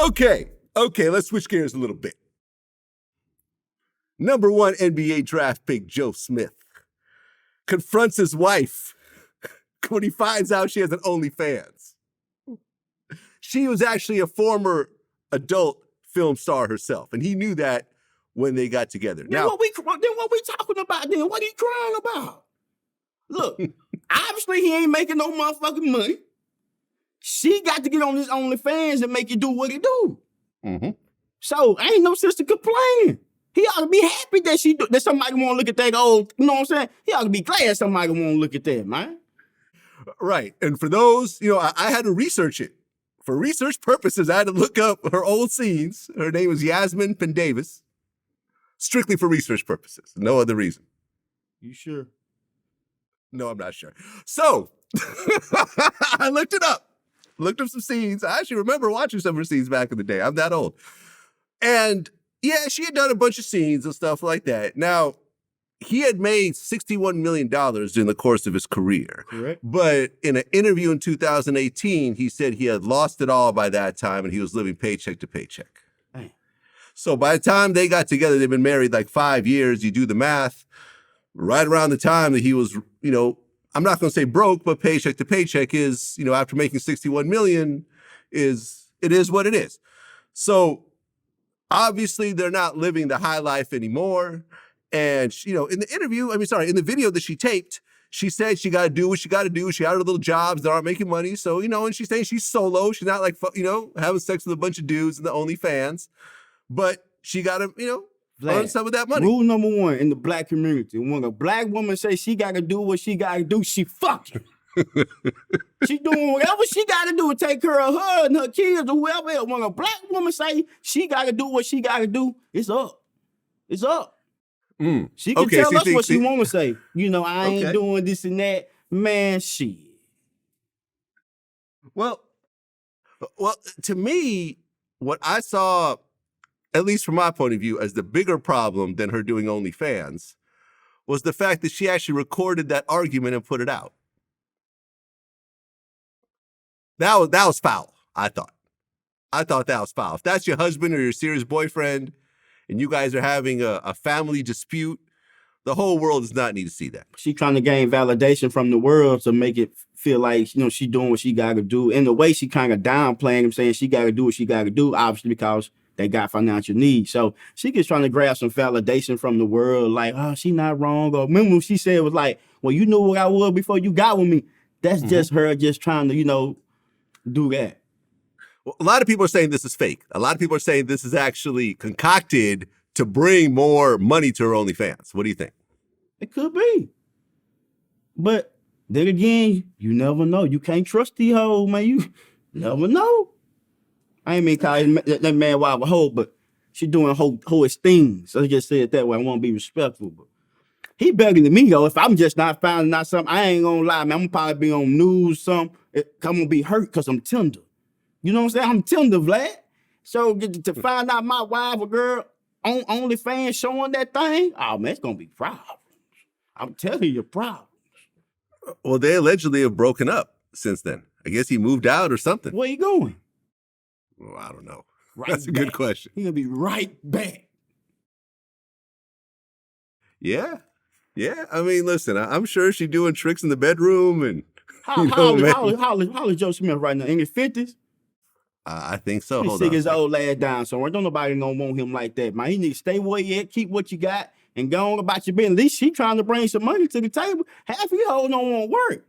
Okay, let's switch gears a little bit. Number 1 NBA draft pick Joe Smith confronts his wife when he finds out she has an OnlyFans. She was actually a former adult film star herself, and he knew that when they got together. Then what we talking about then? What he crying about? Look, obviously he ain't making no motherfucking money. She got to get on this OnlyFans and make it do what it do. Mm-hmm. So ain't no sister complaining. He ought to be happy that somebody want to look at that old, you know what I'm saying? He ought to be glad somebody want to look at that, man. Right. And for those, I had to research it. For research purposes, I had to look up her old scenes. Her name was Yasmin Pendavis. Strictly for research purposes. No other reason. You sure? No, I'm not sure. So, I looked it up. Looked up some scenes. I actually remember watching some of her scenes back in the day. I'm that old. And yeah, she had done a bunch of scenes and stuff like that. Now, he had made $61 million during the course of his career. Correct. But in an interview in 2018, he said he had lost it all by that time and he was living paycheck to paycheck. Damn. So by the time they got together, they've been married like 5 years. You do the math. Right around the time that he was, I'm not going to say broke, but paycheck to paycheck is, after making $61 million, it is what it is. So obviously they're not living the high life anymore. And, in the video that she taped, she said she got to do what she got to do. She had her little jobs that aren't making money. So, and she's saying she's solo. She's not like, having sex with a bunch of dudes in the OnlyFans. But she got to, earn some of that money. Rule number 1 in the black community: when a black woman says she got to do what she got to do, she fucking. She doing whatever she got to do to take care of her and her kids or whoever else. When a black woman say she got to do what she got to do, it's up. It's up. She can tell us what she want to say. I ain't doing this and that. Man, shit. Well, to me, what I saw, at least from my point of view, as the bigger problem than her doing OnlyFans was the fact that she actually recorded that argument and put it out. That was foul, I thought. I thought that was foul. If that's your husband or your serious boyfriend and you guys are having a family dispute, the whole world does not need to see that. She trying to gain validation from the world to make it feel like, she doing what she got to do. In the way she kind of downplaying him, saying she got to do what she got to do, obviously because they got financial needs. So she just trying to grab some validation from the world, like, oh, she not wrong. Or remember what she said was like, well, you knew what I was before you got with me. That's just her just trying to, do that. Well, a lot of people are saying this is fake. A lot of people are saying this is actually concocted to bring more money to her OnlyFans. What do you think? It could be. But then again, you never know. You can't trust the hoe, man. You never know. I ain't mean call that man wife a hoe, but she doing hoish things. I just say it that way. I want to be respectful, but he better than me though. If I'm just not finding out something, I ain't gonna lie, man. I'm gonna probably be on news, something. I'm gonna be hurt because I'm tender. You know what I'm saying? I'm tender, Vlad. So to find out my wife or girl on OnlyFans showing that thing, oh man, it's gonna be problems. I'm telling you, problems. Well, they allegedly have broken up since then. I guess he moved out or something. Where you going? Well, I don't know. Right That's back. A good question. He gonna be right back. Yeah. Yeah. I mean, listen, I'm sure she's doing tricks in the bedroom and How is Joe Smith right now? In his 50s? I think so. He sick his old ass down somewhere. Don't nobody gonna want him like that, man. He need to stay where you at, keep what you got, and go on about your business. At least she trying to bring some money to the table. Half of you hoes don't want work.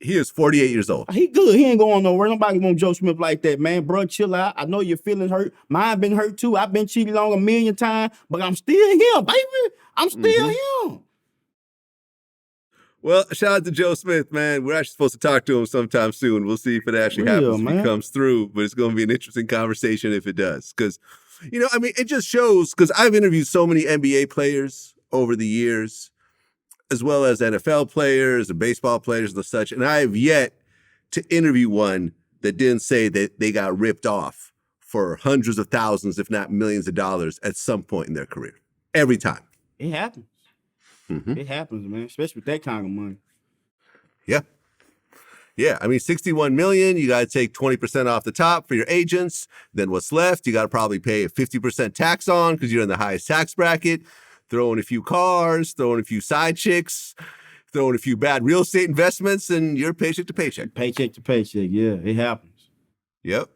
He is 48 years old. He good. He ain't going nowhere. Nobody want Joe Smith like that, man. Bro, chill out. I know your feelings hurt. Mine been hurt too. I've been cheated on 1,000,000 times, but I'm still him, baby. I'm still him. Well, shout out to Joe Smith, man. We're actually supposed to talk to him sometime soon. We'll see if it actually happens, if he comes through. But it's going to be an interesting conversation if it does. Because, it just shows, because I've interviewed so many NBA players over the years, as well as NFL players and baseball players and such. And I have yet to interview one that didn't say that they got ripped off for hundreds of thousands, if not millions of dollars at some point in their career. Every time. It happens. It happens, man, especially with that kind of money. Yeah. Yeah, I mean, 61 million, you got to take 20% off the top for your agents. Then what's left, you got to probably pay a 50% tax on because you're in the highest tax bracket. Throw in a few cars, throw in a few side chicks, throw in a few bad real estate investments, and you're paycheck to paycheck. Paycheck to paycheck, yeah, it happens. Yep.